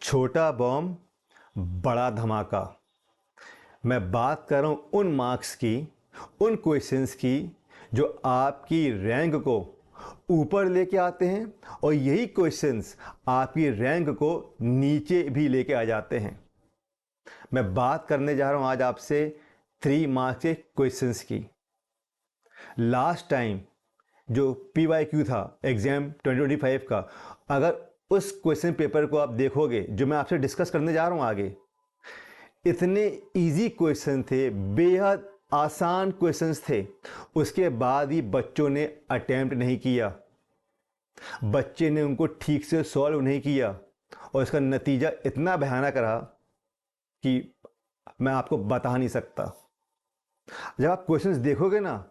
छोटा बॉम्ब बड़ा धमाका। मैं बात कर रहा हूँ उन मार्क्स की, उन क्वेश्चंस की जो आपकी रैंक को ऊपर लेके आते हैं और यही क्वेश्चंस आपकी रैंक को नीचे भी लेके आ जाते हैं। मैं बात करने जा रहा हूँ आज आपसे 3 मार्क्स के क्वेश्चंस की। लास्ट टाइम जो PYQ था एग्ज़ाम 2025 का, अगर उस क्वेश्चन पेपर को आप देखोगे जो मैं आपसे डिस्कस करने जा रहा हूँ आगे, इतने इजी क्वेश्चन थे, बेहद आसान क्वेश्चंस थे, उसके बाद भी बच्चों ने अटेम्प्ट नहीं किया, बच्चे ने उनको ठीक से सॉल्व नहीं किया और इसका नतीजा इतना भयानक रहा कि मैं आपको बता नहीं सकता। जब आप क्वेश्चंस देखोगे ना,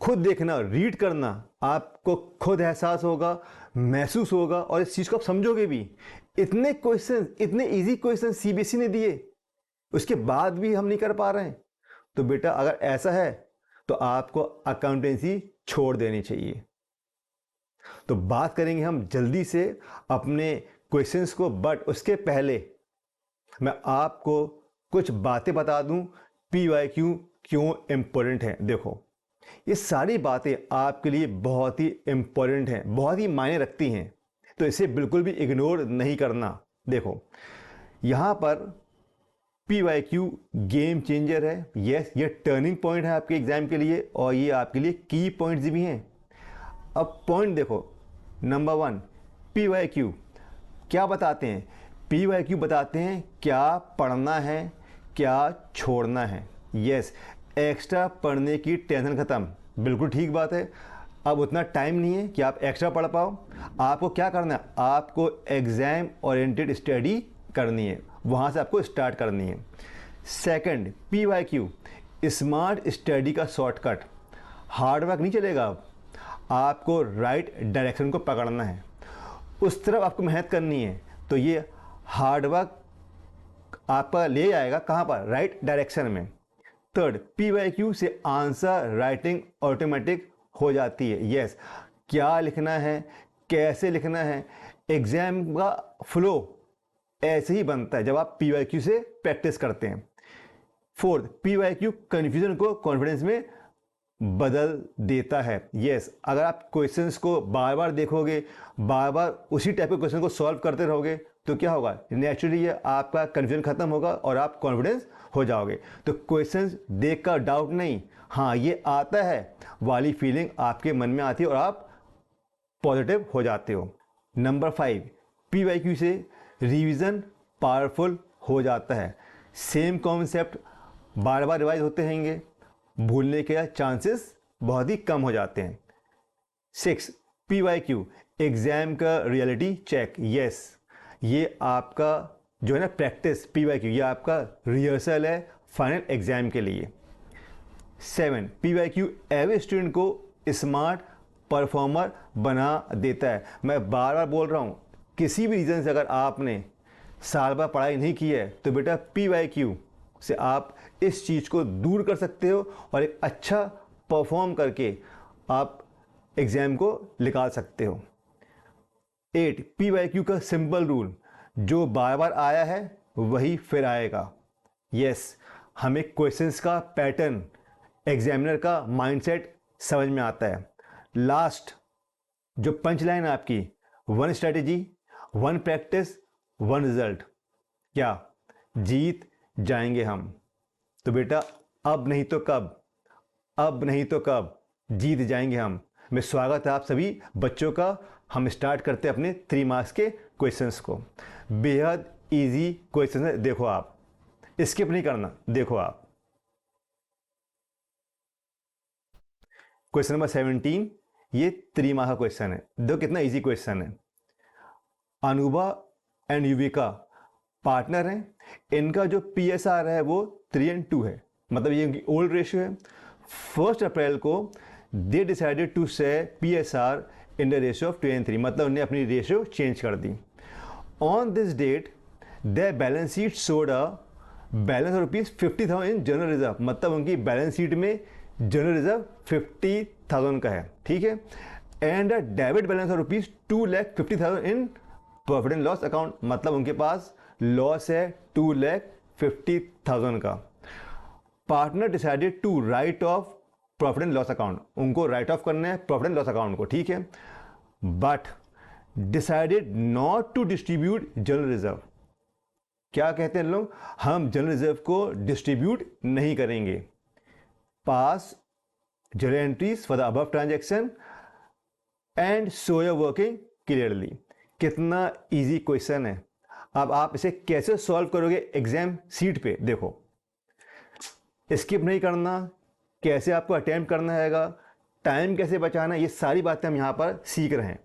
खुद देखना, रीड करना, आपको खुद एहसास होगा, महसूस होगा और इस चीज़ को आप समझोगे भी। इतने क्वेश्चन, इतने इजी क्वेश्चन CBSE ने दिए, उसके बाद भी हम नहीं कर पा रहे हैं, तो बेटा अगर ऐसा है तो आपको अकाउंटेंसी छोड़ देनी चाहिए। तो बात करेंगे हम जल्दी से अपने क्वेश्चंस को, बट उसके पहले मैं आपको कुछ बातें बता दूं PYQ क्यों इम्पोर्टेंट है। देखो, ये सारी बातें आपके लिए बहुत ही इम्पोर्टेंट हैं, बहुत ही मायने रखती हैं, तो इसे बिल्कुल भी इग्नोर नहीं करना। देखो, यहाँ पर PYQ गेम चेंजर है। यस, ये टर्निंग पॉइंट है आपके एग्ज़ाम के लिए और ये आपके लिए की पॉइंट्स भी हैं। अब पॉइंट देखो, नंबर 1, PYQ क्या बताते हैं? PYQ बताते हैं क्या पढ़ना है, क्या छोड़ना है। यस, एक्स्ट्रा पढ़ने की टेंशन ख़त्म, बिल्कुल ठीक बात है। अब उतना टाइम नहीं है कि आप एक्स्ट्रा पढ़ पाओ। आपको क्या करना है? आपको एग्ज़ाम ओरिएंटेड स्टडी करनी है, वहाँ से आपको स्टार्ट करनी है। सेकंड, PYQ स्मार्ट स्टडी का शॉर्टकट। हार्ड वर्क नहीं चलेगा, अब आपको राइट डायरेक्शन को पकड़ना है, उस तरफ आपको मेहनत करनी है, तो ये हार्ड वर्क आपका ले जाएगा कहाँ पर? राइट डायरेक्शन में। थर्ड, PYQ से आंसर राइटिंग ऑटोमेटिक हो जाती है। यस, क्या लिखना है, कैसे लिखना है, एग्जाम का फ्लो ऐसे ही बनता है जब आप PYQ से प्रैक्टिस करते हैं। फोर्थ, PYQ कन्फ्यूजन को कॉन्फिडेंस में बदल देता है। यस, अगर आप क्वेश्चंस को बार बार देखोगे, बार बार उसी टाइप के क्वेश्चन को सॉल्व करते रहोगे, तो क्या होगा? नेचुरली ये आपका कन्फ्यूजन खत्म होगा और आप कॉन्फिडेंस हो जाओगे। तो क्वेश्चंस देख कर डाउट नहीं, हाँ ये आता है वाली फीलिंग आपके मन में आती है और आप पॉजिटिव हो जाते हो। नंबर 5, PYQ से रिवीजन पावरफुल हो जाता है। सेम कॉन्सेप्ट बार बार रिवाइज होते रहेंगे, भूलने के चांसेस बहुत ही कम हो जाते हैं। 6, PYQ एग्जाम का रियलिटी चेक। यस, ये आपका जो है ना प्रैक्टिस, PYQ ये आपका रिहर्सल है फाइनल एग्जाम के लिए। 7, PYQ एवरी स्टूडेंट को स्मार्ट परफॉर्मर बना देता है। मैं बार बार बोल रहा हूँ, किसी भी रीज़न से अगर आपने साल भर पढ़ाई नहीं की है तो बेटा PYQ से आप इस चीज़ को दूर कर सकते हो और एक अच्छा परफॉर्म करके आप एग्ज़ाम को निकाल सकते हो। 8, PYQ का सिंपल रूल, जो बार बार आया है वही फिर आएगा। यस, हमें क्वेश्चंस का पैटर्न, एग्जामिनर का माइंडसेट समझ में आता है। लास्ट जो पंच लाइन आपकी, 1 स्ट्रैटेजी 1 प्रैक्टिस 1 रिजल्ट, क्या जीत जाएंगे हम? तो बेटा अब नहीं तो कब, अब नहीं तो कब जीत जाएंगे हम। मैं स्वागत है आप सभी बच्चों का। हम स्टार्ट करते हैं अपने 3 मार्क्स के क्वेश्चंस को। बेहद इजी क्वेश्चन है, देखो आप स्किप नहीं करना। देखो आप क्वेश्चन नंबर 17, ये 3 मार्क्स का क्वेश्चन है। देखो कितना इजी क्वेश्चन है। अनुभा एंड युविका पार्टनर हैं, इनका जो PSR है वो 3:2 है, मतलब ये इनकी ओल्ड रेशियो है। 1 अप्रैल को they decided to say PSR in the ratio of 2:3, मतलब उन्हें अपनी रेशियो चेंज कर दी। On this date the balance sheet showed a balance of ₹50,000 in general reserve, मतलब उनकी बैलेंस शीट में जनरल रिजर्व 50,000 का है, ठीक है। And a debit balance of ₹2,50,000 in profit and loss account, मतलब उनके पास लॉस है 2,50,000 का। Partner decided to write of profit and loss account, उनको राइट ऑफ करना है प्रॉफिट एंड लॉस अकाउंट को, ठीक है, but decided not to distribute general reserve. क्या कहते हैं लोग, हम जनरल रिजर्व को डिस्ट्रीब्यूट नहीं करेंगे। Pass journal entries for the above transaction and show your working clearly. कितना इजी क्वेश्चन है। अब आप इसे कैसे सॉल्व करोगे एग्जाम सीट पे, देखो स्किप नहीं करना, कैसे आपको अटेम्प्ट करना हैगा, टाइम कैसे बचाना, ये सारी बातें हम यहाँ पर सीख रहे हैं।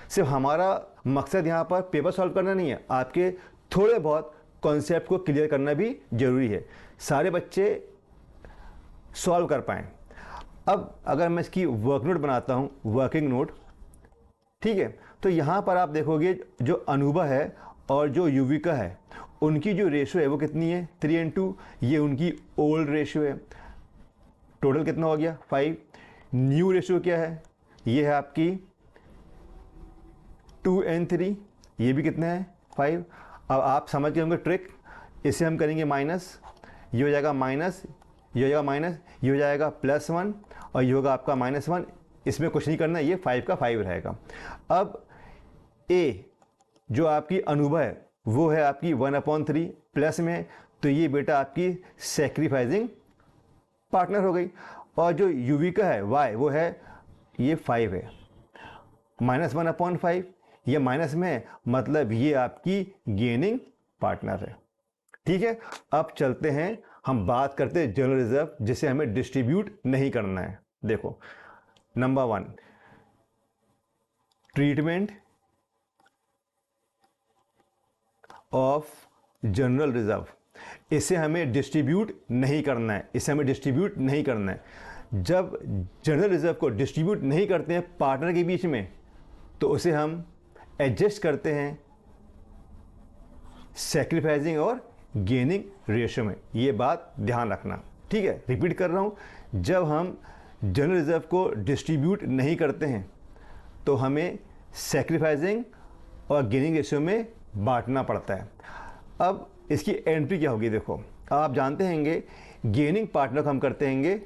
सिर्फ हमारा मकसद यहाँ पर पेपर सॉल्व करना नहीं है, आपके थोड़े बहुत कॉन्सेप्ट को क्लियर करना भी जरूरी है, सारे बच्चे सॉल्व कर पाएँ। अब अगर मैं इसकी वर्क नोट बनाता हूँ, वर्किंग नोट, ठीक है, तो यहाँ पर आप देखोगे जो अनुभा है और जो युविका है उनकी जो रेशो है वो कितनी है, 3:2, ये उनकी ओल्ड रेशो है। टोटल कितना हो गया, 5। न्यू रेशो क्या है, ये है आपकी 2:3, ये भी कितना है, 5। अब आप समझ गए होंगे ट्रिक, इसे हम करेंगे माइनस, ये हो जाएगा माइनस, ये हो जाएगा माइनस, ये हो जाएगा +1 और ये होगा आपका -1। इसमें कुछ नहीं करना, ये 5 का 5 रहेगा। अब ए जो आपकी अनुभव है वो है आपकी 1/3 प्लस में, तो ये बेटा आपकी सेक्रीफाइसिंग पार्टनर हो गई। और जो युविका है वाई, वो है ये 5 है, -1/5, ये माइनस में है, मतलब ये आपकी गेनिंग पार्टनर है, ठीक है। अब चलते हैं, हम बात करते हैं जनरल रिजर्व जिसे हमें डिस्ट्रीब्यूट नहीं करना है। देखो number 1, treatment of general reserve, इसे हमें डिस्ट्रीब्यूट नहीं करना है, इसे हमें डिस्ट्रीब्यूट नहीं करना है। जब जनरल रिजर्व को डिस्ट्रीब्यूट नहीं करते हैं पार्टनर के बीच में, तो उसे हम एडजस्ट करते हैं सैक्रिफाइसिंग और गेनिंग रेशियो में। ये बात ध्यान रखना, ठीक है। रिपीट कर रहा हूँ, जब हम जनरल रिजर्व को डिस्ट्रीब्यूट नहीं करते हैं तो हमें सैक्रिफाइसिंग और गेनिंग रेशियो में बांटना पड़ता है। अब इसकी एंट्री क्या होगी, देखो आप जानते हैंगे गेनिंग पार्टनर को हम करते हैंगे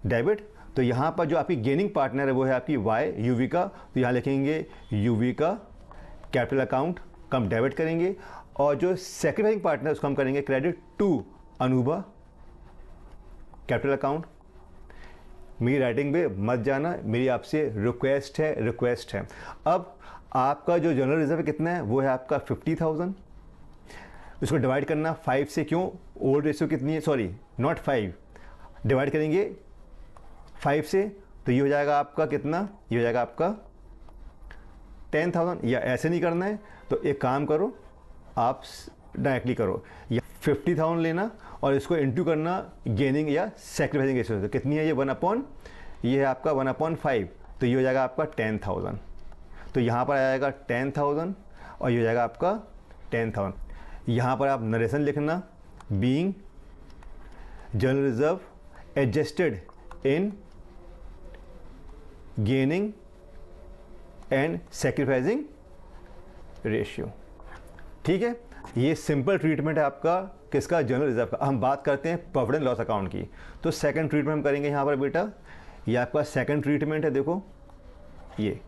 डेबिट, तो यहाँ पर जो आपकी गेनिंग पार्टनर है वो है आपकी वाई युविका, तो यहाँ लिखेंगे युविका कैपिटल अकाउंट का हम डेबिट करेंगे, और जो सैक्रिफाइसिंग पार्टनर उसको हम करेंगे credit to Anubha capital account. मेरी राइटिंग पे मत जाना, मेरी आपसे रिक्वेस्ट है। अब आपका जो जनरल रिजर्व कितना है वो है आपका 50,000, उसको डिवाइड करना 5 से, क्यों, ओल्ड रेशियो कितनी है, सॉरी नॉट 5, डिवाइड करेंगे 5 से, तो ये हो जाएगा आपका कितना, ये हो जाएगा आपका 10,000। या ऐसे नहीं करना है तो एक काम करो, आप डायरेक्टली करो, या 50,000 लेना और इसको इंटू करना गेनिंग या सैक्रिफाइसिंग रेशियो से, कितनी है ये 1/, ये है आपका 1/5, तो ये हो जाएगा आपका 10,000। तो यहाँ पर आएगा 10,000 और ये हो जाएगा आपका 10,000। यहाँ पर आप नरेशन लिखना, being general reserve adjusted in gaining and sacrificing ratio, ठीक है। ये सिंपल ट्रीटमेंट है आपका किसका, जनरल रिजर्व का। हम बात करते हैं प्रॉफिट एंड लॉस अकाउंट की, तो सेकंड ट्रीटमेंट हम करेंगे यहाँ पर बेटा, ये आपका सेकंड ट्रीटमेंट है। देखो ये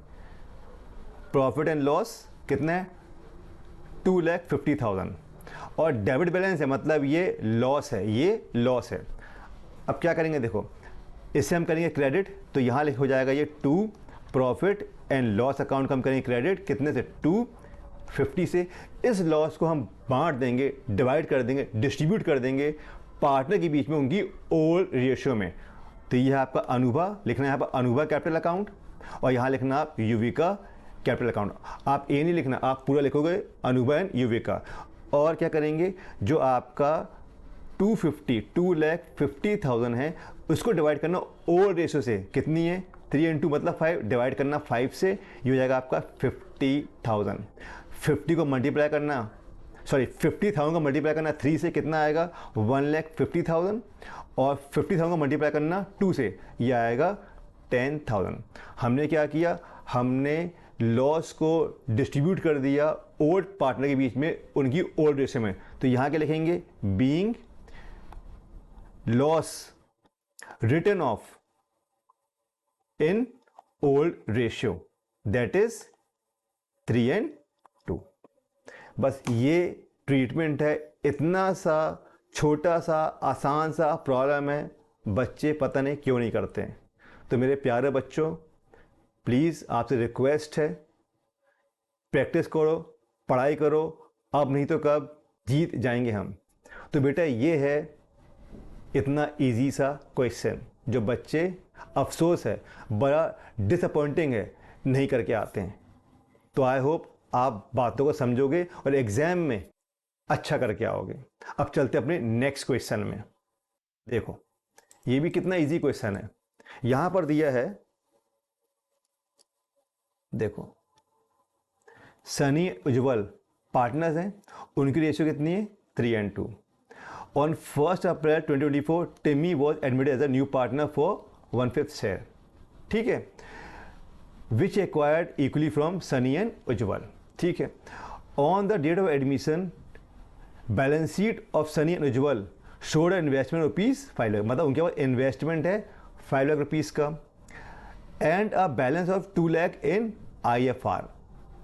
प्रॉफिट एंड लॉस कितना है, 2,50,000 और डेबिट बैलेंस है, मतलब ये लॉस है, ये लॉस है। अब क्या करेंगे, देखो इससे हम करेंगे क्रेडिट, तो यहाँ हो जाएगा ये 2 प्रॉफिट एंड लॉस अकाउंट का हम करेंगे क्रेडिट, कितने से, 250 से। इस लॉस को हम बांट देंगे, डिवाइड कर देंगे, डिस्ट्रीब्यूट कर देंगे पार्टनर के बीच में उनकी ओल्ड रेशियो में। तो ये आपका अनुभा लिखना है, यहाँ पर अनुभा कैपिटल अकाउंट, और यहाँ लिखना आप युविका कैपिटल अकाउंट। आप ए नहीं लिखना, आप पूरा लिखोगे अनुभा एंड युविका। और क्या करेंगे, जो आपका 2,50,000 है उसको डिवाइड करना ओल्ड रेशियो से, कितनी है, 3 मतलब 5, डिवाइड करना 5 से, ये हो जाएगा आपका 50,000। 50 को मल्टीप्लाई करना, सॉरी 50,000 को मल्टीप्लाई करना 3 से, कितना आएगा, 1,50,000, और 50,000 को मल्टीप्लाई करना 2 से, ये आएगा 10,000। हमने क्या किया, हमने लॉस को डिस्ट्रीब्यूट कर दिया ओल्ड पार्टनर के बीच में उनकी ओल्ड रेशियो में, तो यहाँ क्या लिखेंगे, being loss return of in old ratio that is 3:2। बस ये ट्रीटमेंट है। इतना सा छोटा सा आसान सा प्रॉब्लम है, बच्चे पता नहीं क्यों नहीं करते हैं। तो मेरे प्यारे बच्चों, प्लीज़ आपसे रिक्वेस्ट है, प्रैक्टिस करो, पढ़ाई करो, अब नहीं तो कब जीत जाएंगे हम। तो बेटा ये है इतना इजी सा क्वेश्चन जो बच्चे, अफसोस है, बड़ा डिसअपॉइंटिंग है, नहीं करके आते हैं। तो आई होप आप बातों को समझोगे और एग्ज़ाम में अच्छा करके आओगे। अब चलते अपने नेक्स्ट क्वेश्चन में। देखो ये भी कितना इजी क्वेश्चन है। यहाँ पर दिया है, देखो सनी उज्जवल पार्टनर्स हैं, उनकी रेशियो कितनी है, 3:2। On 1 April 2024 Timmy was admitted as a new partner for 1/5 share, ठीक है, which acquired equally from Sunny and Ujjwal, ठीक है। On the date of admission balance sheet of Sunny and Ujjwal showed investment ₹5 lakh, मतलब उनके पास इन्वेस्टमेंट है 5 लाख रुपीज़ का, and a balance of 2 lakh in IFR,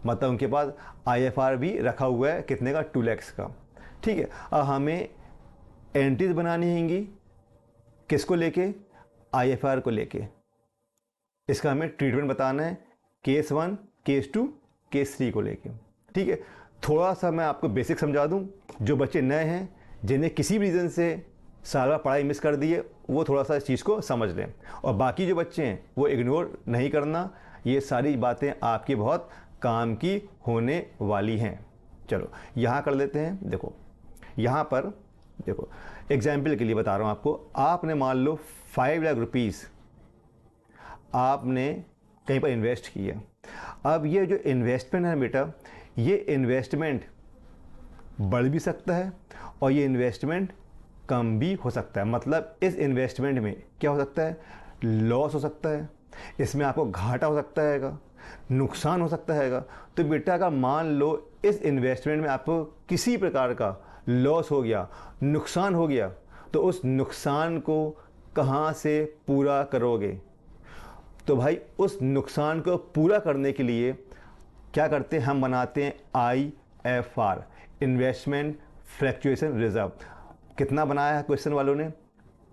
मतलब उनके पास IFR भी रखा हुआ है कितने का, 2 लाख का, ठीक है। अब हमें एंट्रीज बनानी हैंगी, किसको लेके, IFR को लेके। इसका हमें ट्रीटमेंट बताना है, केस 1, केस 2, केस 3 को लेके, ठीक है। थोड़ा सा मैं आपको बेसिक समझा दूं, जो बच्चे नए हैं जिन्हें किसी भी रीज़न से सारा पढ़ाई मिस कर दिए, वो थोड़ा सा इस चीज़ को समझ लें, और बाकी जो बच्चे हैं वो इग्नोर नहीं करना। ये सारी बातें आपकी बहुत काम की होने वाली हैं। चलो यहाँ कर लेते हैं। देखो यहाँ पर देखो, एग्जाम्पल के लिए बता रहा हूँ आपको। आपने मान लो 5 लाख रुपीज़ आपने कहीं पर इन्वेस्ट किया। अब ये जो इन्वेस्टमेंट है बेटा, ये इन्वेस्टमेंट बढ़ भी सकता है और ये इन्वेस्टमेंट कम भी हो सकता है। मतलब इस इन्वेस्टमेंट में क्या हो सकता है, लॉस हो सकता है, इसमें आपको घाटा हो सकता है, नुकसान हो सकता है। तो बेटा अगर मान लो इस इन्वेस्टमेंट में आपको किसी प्रकार का लॉस हो गया, नुकसान हो गया, तो उस नुकसान को कहाँ से पूरा करोगे। तो भाई उस नुकसान को पूरा करने के लिए क्या करते हैं, हम बनाते हैं IFR, इन्वेस्टमेंट फ्लक्चुएशन रिजर्व। कितना बनाया है क्वेश्चन वालों ने,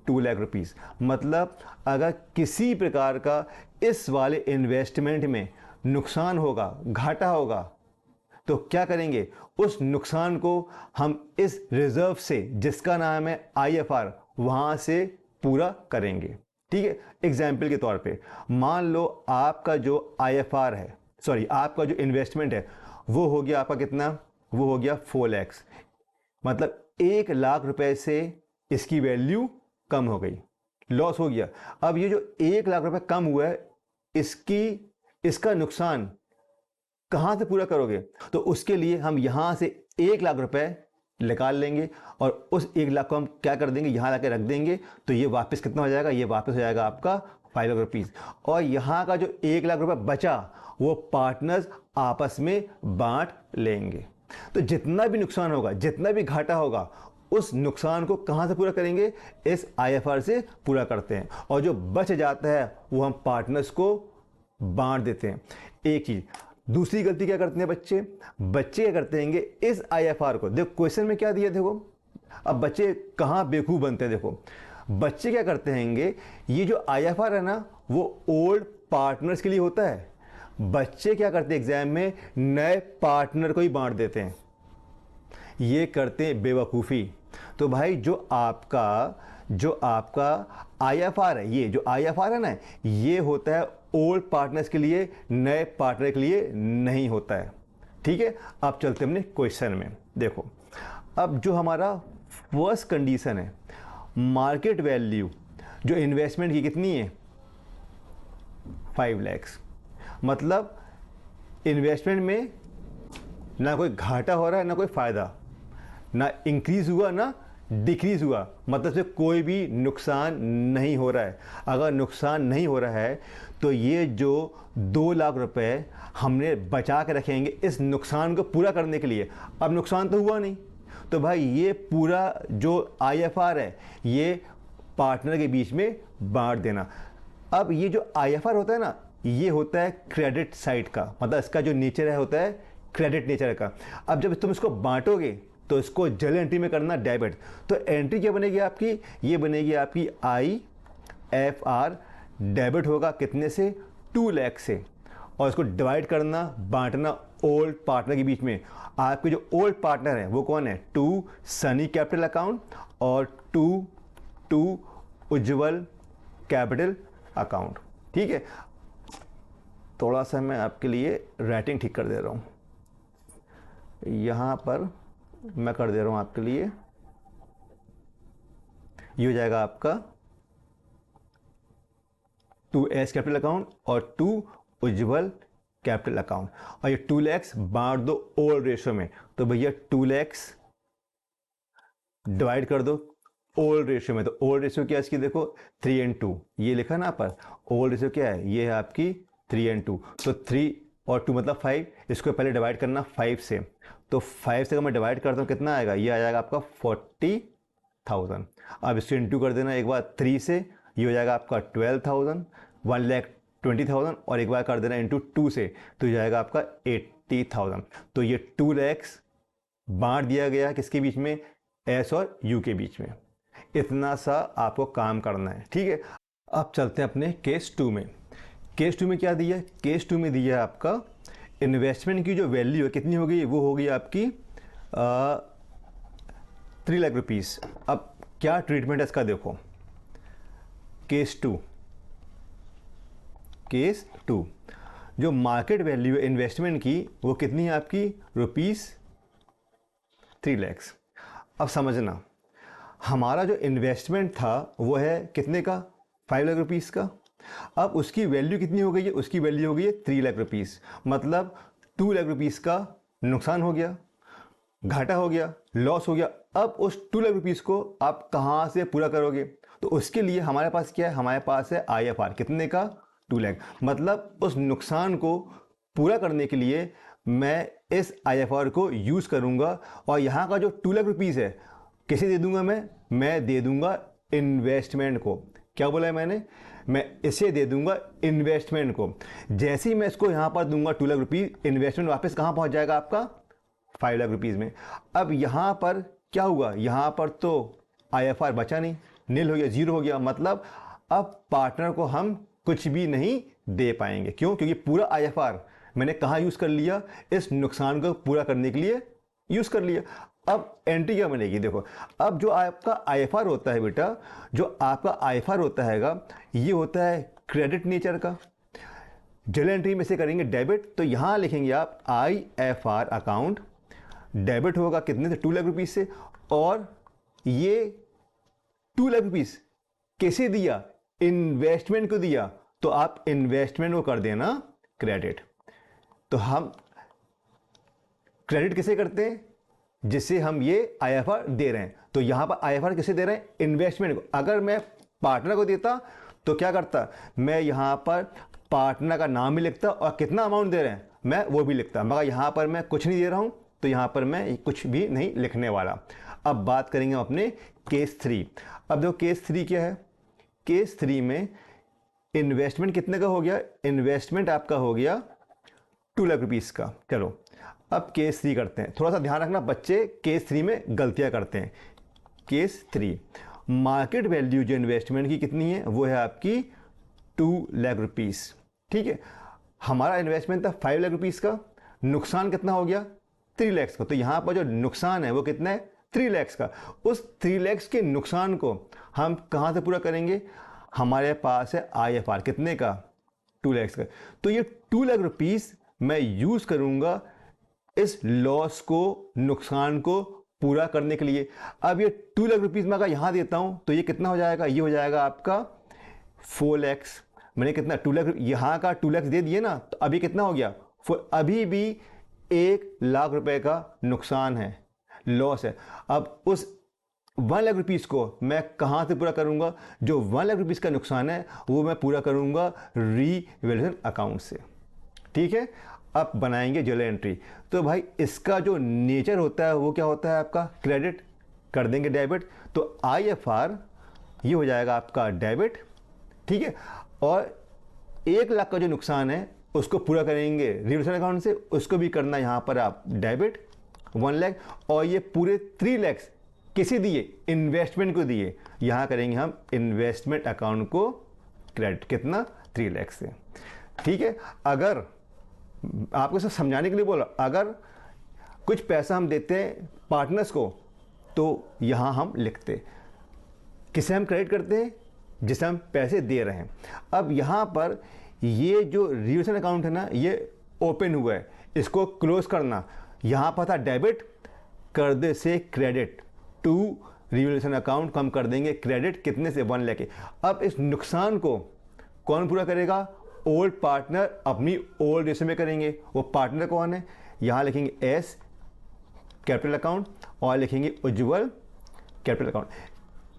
2 लाख रुपीज़। मतलब अगर किसी प्रकार का इस वाले इन्वेस्टमेंट में नुकसान होगा, घाटा होगा, तो क्या करेंगे, उस नुकसान को हम इस रिजर्व से, जिसका नाम है IFR, वहाँ से पूरा करेंगे, ठीक है। एग्जाम्पल के तौर पे मान लो आपका जो IFR है, सॉरी आपका जो इन्वेस्टमेंट है, वो हो गया आपका कितना, वो हो गया 4 लाख। मतलब 1 लाख रुपए से इसकी वैल्यू कम हो गई, लॉस हो गया। अब ये जो 1 लाख रुपए कम हुआ है, इसका नुकसान कहाँ से पूरा करोगे। तो उसके लिए हम यहाँ से 1 लाख रुपए निकाल लेंगे और उस 1 लाख को हम क्या कर देंगे, यहाँ लाके रख देंगे। तो ये वापस कितना हो जाएगा, ये वापस हो जाएगा आपका 5 लाख रुपीज़। और यहाँ का जो 1 लाख रुपए बचा, वो पार्टनर्स आपस में बांट लेंगे। तो जितना भी नुकसान होगा, जितना भी घाटा होगा, उस नुकसान को कहाँ से पूरा करेंगे, इस IFR से पूरा करते हैं। और जो बच जाता है वो हम पार्टनर्स को बांट देते हैं। एक चीज़, दूसरी गलती क्या करते हैं बच्चे क्या करते हैं, इस IFR को, देखो क्वेश्चन में क्या दिया, देखो अब बच्चे कहाँ बेवकूफ़ बनते हैं। देखो बच्चे क्या करते हैं, ये जो IFR है ना, वो ओल्ड पार्टनर्स के लिए होता है। बच्चे क्या करते हैं, एग्जाम में नए पार्टनर को ही बांट देते हैं। ये करते हैं बेवकूफ़ी। तो भाई जो आपका IFR है, ये जो IFR है ना, ये होता है ओल्ड पार्टनर्स के लिए, नए पार्टनर के लिए नहीं होता है, ठीक है। अब चलते हैं अपने क्वेश्चन में। देखो अब जो हमारा फर्स्ट कंडीशन है, मार्केट वैल्यू जो इन्वेस्टमेंट की कितनी है, 5 लाख। मतलब इन्वेस्टमेंट में ना कोई घाटा हो रहा है, ना कोई फ़ायदा, ना इंक्रीज़ हुआ, ना डिक्रीज़ हुआ, मतलब से कोई भी नुकसान नहीं हो रहा है। अगर नुकसान नहीं हो रहा है तो ये जो 2 लाख रुपए हमने बचा के रखेंगे इस नुकसान को पूरा करने के लिए। अब नुकसान तो हुआ नहीं, तो भाई ये पूरा जो IFR है ये पार्टनर के बीच में बांट देना। अब ये जो IFR होता है ना, ये होता है क्रेडिट साइड का, मतलब इसका जो नेचर है होता है क्रेडिट नेचर का। अब जब तुम इसको बांटोगे तो इसको जर्नल एंट्री में करना डेबिट, तो एंट्री क्या बनेगी आपकी, ये बनेगी आपकी IFR, डेबिट होगा कितने से, 2 लाख से, और इसको डिवाइड करना, बांटना ओल्ड पार्टनर के बीच में। आपके जो ओल्ड पार्टनर है वो कौन है, 2 सनी कैपिटल अकाउंट और 2 उज्ज्वल कैपिटल अकाउंट। ठीक है, थोड़ा सा मैं आपके लिए राइटिंग ठीक कर दे रहा हूँ, यहाँ पर मैं कर दे रहा हूँ आपके लिए। ये हो जाएगा आपका 2S कैपिटल अकाउंट और 2 उज्ज्वल कैपिटल अकाउंट, और ये 2 लाख बांट दो ओल्ड रेशो में। तो भैया 2 लाख डिवाइड कर दो ओल्ड रेशो में, तो ओल्ड रेशो क्या है इसकी, देखो 3:2, ये लिखा ना पर, ओल्ड रेशो क्या है, ये है आपकी 3:2, तो 3 और 2 मतलब 5, इसको पहले डिवाइड करना 5 से, तो 5 से अगर मैं डिवाइड करता हूँ कितना आएगा, ये आ जाएगा आपका 40,000। अब इसको इंटू कर देना एक बार 3 से, ये हो जाएगा आपका 12,000, 1,20,000, और एक बार कर देना इंटू 2 से, तो ये जाएगा आपका 80,000। तो ये 2 लाख बांट दिया गया किसके बीच में, एस और यू के बीच में। इतना सा आपको काम करना है। ठीक है, अब चलते हैं अपने केस 2 में। केस 2 में क्या दिया है, केस 2 में दिया है आपका इन्वेस्टमेंट की जो वैल्यू है कितनी हो गई, वो हो गई आपकी 3 लाख रुपीज़। अब क्या ट्रीटमेंट है इसका, देखो केस 2, केस 2 जो मार्केट वैल्यू है इन्वेस्टमेंट की वो कितनी है आपकी, ₹3 लाख। अब समझना, हमारा जो इन्वेस्टमेंट था वो है कितने का, 5 लाख रुपीज़ का। अब उसकी वैल्यू कितनी हो गई है, उसकी वैल्यू हो गई है 3 लाख रुपीज़, मतलब 2 लाख रुपीज़ का नुकसान हो गया, घाटा हो गया, लॉस हो गया। अब उस 2 लाख रुपीज़ को आप कहाँ से पूरा करोगे, तो उसके लिए हमारे पास क्या है, हमारे पास है IFR कितने का, 2 लाख। मतलब उस नुकसान को पूरा करने के लिए मैं इस IFR को यूज़ करूँगा, और यहाँ का जो 2 लाख रुपीज़ है किसे दे दूँगा, मैं दे दूँगा इन्वेस्टमेंट को। क्या बोला है मैंने, मैं इसे दे दूंगा इन्वेस्टमेंट को। जैसे ही मैं इसको यहाँ पर दूंगा 2 लाख रुपीज़, इन्वेस्टमेंट वापस कहाँ पहुँच जाएगा आपका, 5 लाख रुपीज़ में। अब यहाँ पर क्या हुआ, यहाँ पर तो IFR बचा नहीं, नील हो गया, जीरो हो गया, मतलब अब पार्टनर को हम कुछ भी नहीं दे पाएंगे। क्यों, क्योंकि पूरा IFR मैंने कहाँ यूज़ कर लिया, इस नुकसान को पूरा करने के लिए यूज़ कर लिया। अब एंट्री क्या बनेगी, देखो अब जो आपका IFR होता है बेटा, जो आपका IFR होता हैगा, ये होता है क्रेडिट नेचर का। जर्नल एंट्री में से करेंगे डेबिट, तो यहाँ लिखेंगे आप IFR अकाउंट, डेबिट होगा कितने से, 2 लाख रुपीज़ से, और ये 2 लाख रुपीज़ कैसे दिया, इन्वेस्टमेंट को दिया, तो आप इन्वेस्टमेंट को कर देना क्रेडिट। तो हम क्रेडिट किसे करते हैं, जिससे हम ये IFR दे रहे हैं। तो यहाँ पर IFR किसे दे रहे हैं, इन्वेस्टमेंट को। अगर मैं पार्टनर को देता तो क्या करता, मैं यहाँ पर पार्टनर का नाम भी लिखता और कितना अमाउंट दे रहे हैं मैं वो भी लिखता, मगर यहाँ पर मैं कुछ नहीं दे रहा हूँ, तो यहाँ पर मैं कुछ भी नहीं लिखने वाला। अब बात करेंगे अपने केस 3। अब देखो केस 3 क्या है, केस 3 में इन्वेस्टमेंट कितने का हो गया, इन्वेस्टमेंट आपका हो गया 2 लाख रुपीज़ का। चलो अब केस 3 करते हैं। थोड़ा सा ध्यान रखना बच्चे, केस 3 में गलतियां करते हैं। केस 3 मार्केट वैल्यू जो इन्वेस्टमेंट की कितनी है, वो है आपकी 2 लाख रुपीज़। ठीक है, हमारा इन्वेस्टमेंट था 5 लाख रुपीज़ का, नुकसान कितना हो गया 3 लाख का। तो यहाँ पर जो नुकसान है वो कितना है 3 लाख का। उस 3 लाख के नुकसान को हम कहाँ से पूरा करेंगे, हमारे पास है IFR कितने का, 2 लाख का। तो ये 2 लाख रुपीज़ मैं यूज़ करूँगा इस लॉस को, नुकसान को पूरा करने के लिए। अब ये 2 लाख रुपीज़ मैं अगर यहाँ देता हूँ तो ये कितना हो जाएगा, ये हो जाएगा आपका 4 लाख। मैंने कितना 2 लाख, यहाँ का 2 लाख दे दिए ना, तो अभी कितना हो गया, अभी भी 1 लाख रुपए का नुकसान है, लॉस है। अब उस 1 लाख रुपीज़ को मैं कहाँ से पूरा करूँगा? जो 1 लाख रुपीज़ का नुकसान है वो मैं पूरा करूँगा रीवैल्यूएशन अकाउंट से। ठीक है, अब बनाएंगे जर्नल एंट्री। तो भाई इसका जो नेचर होता है वो क्या होता है आपका? क्रेडिट कर देंगे डेबिट, तो IFR ये हो जाएगा आपका डेबिट। ठीक है, और 1 लाख का जो नुकसान है उसको पूरा करेंगे रीवैल्यूएशन अकाउंट से, उसको भी करना यहाँ पर आप डेबिट 1 लाख, और ये पूरे 3 लाख किसी दिए? इन्वेस्टमेंट को दिए, यहाँ करेंगे हम इन्वेस्टमेंट अकाउंट को क्रेडिट, कितना? 3 लाख से। ठीक है, अगर आपको सब समझाने के लिए बोला, अगर कुछ पैसा हम देते हैं पार्टनर्स को तो यहाँ हम लिखते किसे हम क्रेडिट करते हैं? जिसे हम पैसे दे रहे हैं। अब यहाँ पर ये जो रीवैल्यूएशन अकाउंट है ना, ये ओपन हुआ है, इसको क्लोज करना, यहाँ पर था डेबिट, कर दे से क्रेडिट टू रीवैल्यूएशन अकाउंट को हम कर देंगे क्रेडिट, कितने से? 1 लाख के। अब इस नुकसान को कौन पूरा करेगा? ओल्ड पार्टनर अपनी ओल्ड रेशो में करेंगे। वो पार्टनर कौन है? यहाँ लिखेंगे एस कैपिटल अकाउंट और लिखेंगे उज्ज्वल कैपिटल अकाउंट।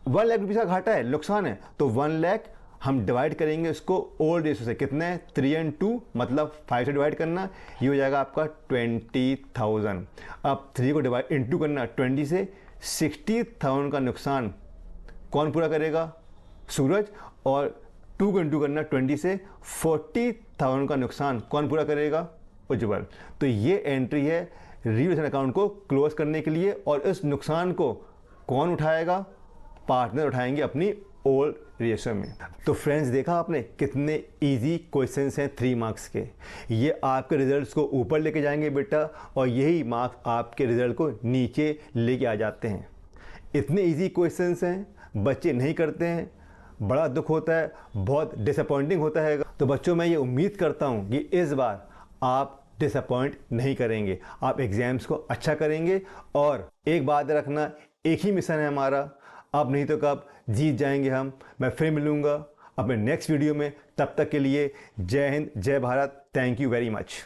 1 लाख रुपये का घाटा है, नुकसान है, तो 1 लाख हम डिवाइड करेंगे उसको ओल्ड रेशो से, कितने? 3 and 2 मतलब 5 से डिवाइड करना, ये हो जाएगा आपका 20,000। अब 3 को डिवाइड इंटू करना 20 से, 60,000 का नुकसान कौन पूरा करेगा? सूरज। और 2 को इंटू करना 20 से, 40,000 का नुकसान कौन पूरा करेगा? उज्ज्वल। तो ये एंट्री है रीवैल्यूएशन अकाउंट को क्लोज करने के लिए, और इस नुकसान को कौन उठाएगा? पार्टनर उठाएंगे अपनी ओल्ड रेशो में। तो फ्रेंड्स, देखा आपने कितने इजी क्वेश्चंस हैं 3 मार्क्स के। ये आपके रिजल्ट्स को ऊपर लेके जाएंगे बेटा, और यही मार्क्स आपके रिजल्ट को नीचे लेके आ जाते हैं। इतने इजी क्वेश्चंस हैं, बच्चे नहीं करते हैं, बड़ा दुख होता है, बहुत डिसअपॉइंटिंग होता है। तो बच्चों, मैं ये उम्मीद करता हूँ कि इस बार आप डिसअपॉइंट नहीं करेंगे, आप एग्ज़ाम्स को अच्छा करेंगे। और एक बात रखना, एक ही मिशन है हमारा, अब नहीं तो कब जीत जाएंगे हम। मैं फिर मिलूँगा अपने नेक्स्ट वीडियो में, तब तक के लिए जय हिंद, जय Bharat, thank you very much.